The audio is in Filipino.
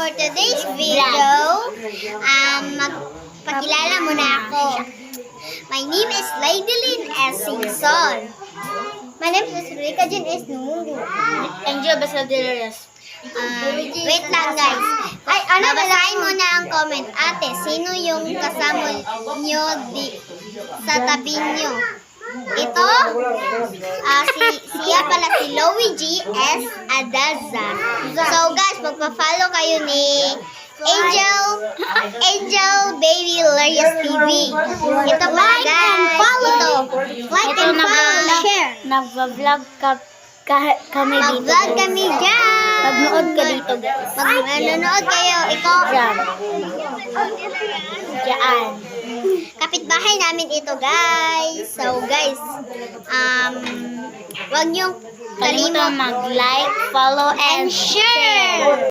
for today's video, magpakilala muna ako. My name is Laidelyn S. Singson. My name is Rica Jean S. Numungo. Angel Basalderas. Wait lang guys. Babasahin mo na ang comment. Ate, sino yung kasama nyo sa tabi nyo? Ito, siya pala si Luigi S. Adaza. So guys, magpa-follow kayo ni Angel Baby Larias TV. Ito pala guys. Ito. Like and follow, share. Nagva-vlog kami dito. Mag-vlog kami dyan. Magnood ka dito guys. Manonood kayo. Ikaw. Diyan. Kapitbahay namin ito guys. So guys, wag niyong Kalimutan mag-like, follow, and share!